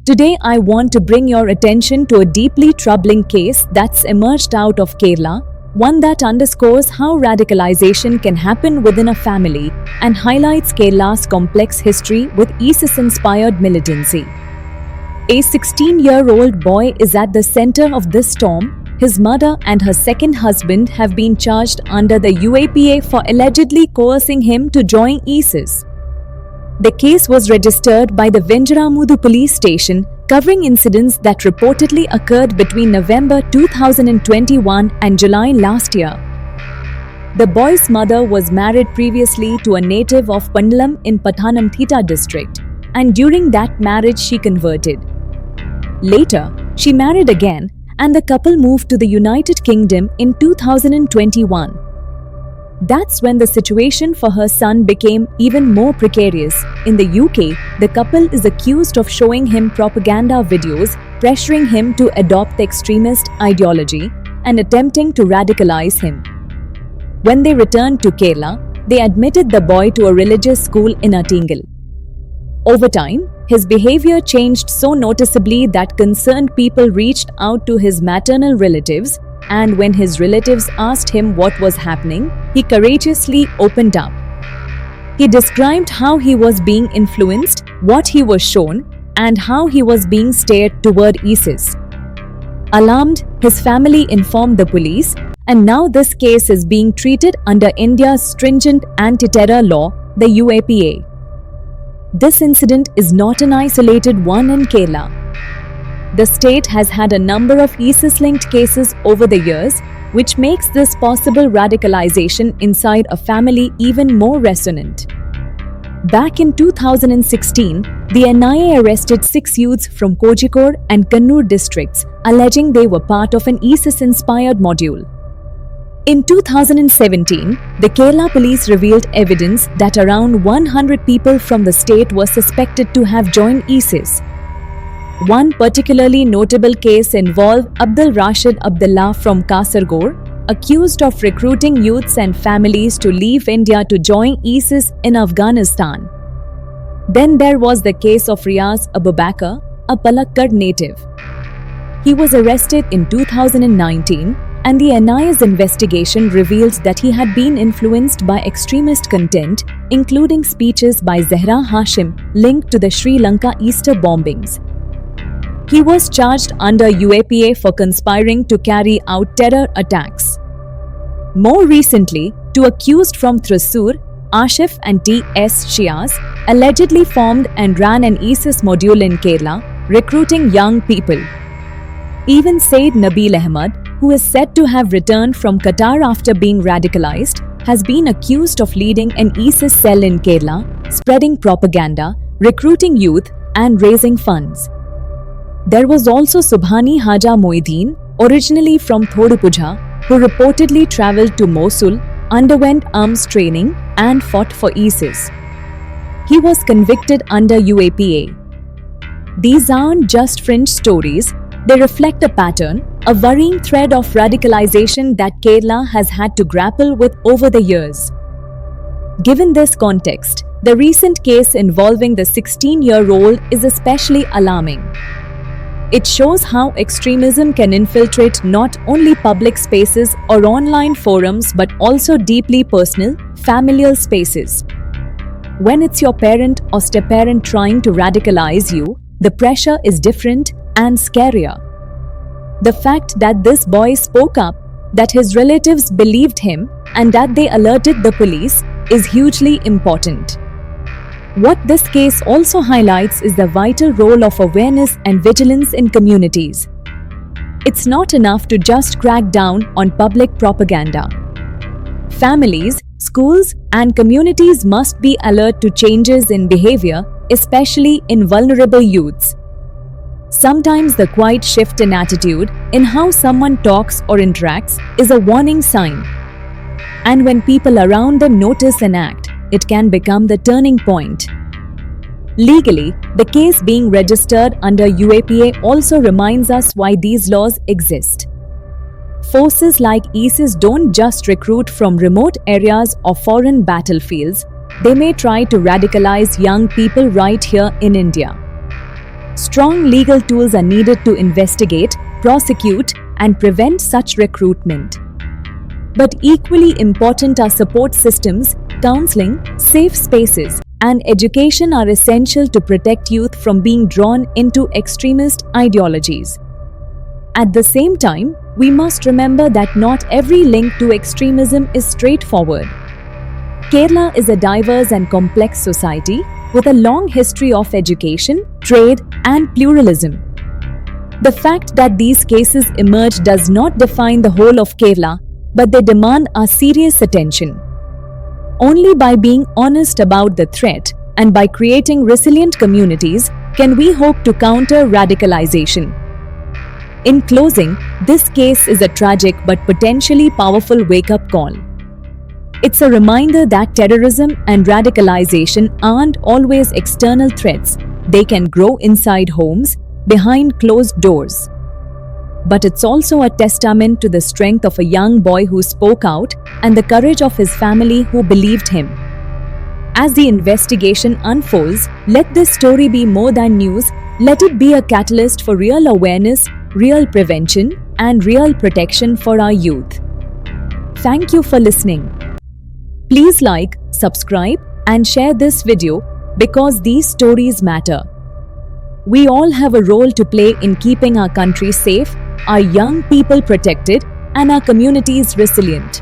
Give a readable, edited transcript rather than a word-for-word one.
Today I want to bring your attention to a deeply troubling case that's emerged out of Kerala, one that underscores how radicalization can happen within a family and highlights Kerala's complex history with ISIS-inspired militancy. A 16-year-old boy is at the center of this storm. His mother and her second husband have been charged under the UAPA for allegedly coercing him to join ISIS. The case was registered by the Venjaramudu police station, covering incidents that reportedly occurred between November 2021 and July last year. The boy's mother was married previously to a native of Pandalam in Pathanamthitta district, and during that marriage she converted. Later, she married again, and the couple moved to the United Kingdom in 2021. That's when the situation for her son became even more precarious. In the UK, the couple is accused of showing him propaganda videos, pressuring him to adopt the extremist ideology, and attempting to radicalize him. When they returned to Kerala, they admitted the boy to a religious school in Attingal. Over time, his behavior changed so noticeably that concerned people reached out to his maternal relatives, and when his relatives asked him what was happening, he courageously opened up. He described how he was being influenced, what he was shown, and how he was being steered toward ISIS. Alarmed, his family informed the police, and now this case is being treated under India's stringent anti-terror law, the UAPA. This incident is not an isolated one in Kerala. The state has had a number of ISIS-linked cases over the years, which makes this possible radicalization inside a family even more resonant. Back in 2016, the NIA arrested 6 youths from Kozhikode and Kannur districts, alleging they were part of an ISIS-inspired module. In 2017, the Kerala police revealed evidence that around 100 people from the state were suspected to have joined ISIS. One particularly notable case involved Abdul Rashid Abdullah from Kasaragod, accused of recruiting youths and families to leave India to join ISIS in Afghanistan. Then there was the case of Riaz Abubakar, a Palakkad native. He was arrested in 2019, and the NIA's investigation reveals that he had been influenced by extremist content, including speeches by Zahra Hashim linked to the Sri Lanka Easter bombings. He was charged under UAPA for conspiring to carry out terror attacks. More recently, 2 accused from Thrissur, Ashif and T.S. Shiaz, allegedly formed and ran an ISIS module in Kerala, recruiting young people. Even Said Nabil Ahmed, who is said to have returned from Qatar after being radicalized, has been accused of leading an ISIS cell in Kerala, spreading propaganda, recruiting youth, and raising funds. There was also Subhani Haja Moideen, originally from Thodupuzha, who reportedly travelled to Mosul, underwent arms training, and fought for ISIS. He was convicted under UAPA. These aren't just fringe stories, they reflect a pattern, a worrying thread of radicalization that Kerala has had to grapple with over the years. Given this context, the recent case involving the 16-year-old is especially alarming. It shows how extremism can infiltrate not only public spaces or online forums but also deeply personal, familial spaces. When it's your parent or step-parent trying to radicalize you, the pressure is different and scarier. The fact that this boy spoke up, that his relatives believed him, and that they alerted the police is hugely important. What this case also highlights is the vital role of awareness and vigilance in communities. It's not enough to just crack down on public propaganda. Families, schools, and communities must be alert to changes in behavior, especially in vulnerable youths. Sometimes the quiet shift in attitude, in how someone talks or interacts, is a warning sign. And when people around them notice and act, it can become the turning point. Legally, the case being registered under UAPA also reminds us why these laws exist. Forces like ISIS don't just recruit from remote areas or foreign battlefields, they may try to radicalize young people right here in India. Strong legal tools are needed to investigate, prosecute, and prevent such recruitment. But equally important are support systems, counseling, safe spaces, and education are essential to protect youth from being drawn into extremist ideologies. At the same time, we must remember that not every link to extremism is straightforward. Kerala is a diverse and complex society with a long history of education, trade, and pluralism. The fact that these cases emerge does not define the whole of Kerala, but they demand our serious attention. Only by being honest about the threat and by creating resilient communities can we hope to counter radicalization. In closing, this case is a tragic but potentially powerful wake-up call. It's a reminder that terrorism and radicalization aren't always external threats. They can grow inside homes, behind closed doors. But it's also a testament to the strength of a young boy who spoke out and the courage of his family who believed him. As the investigation unfolds, let this story be more than news. Let it be a catalyst for real awareness, real prevention, and real protection for our youth. Thank you for listening. Please like, subscribe, and share this video because these stories matter. We all have a role to play in keeping our country safe, our young people protected, and our communities resilient.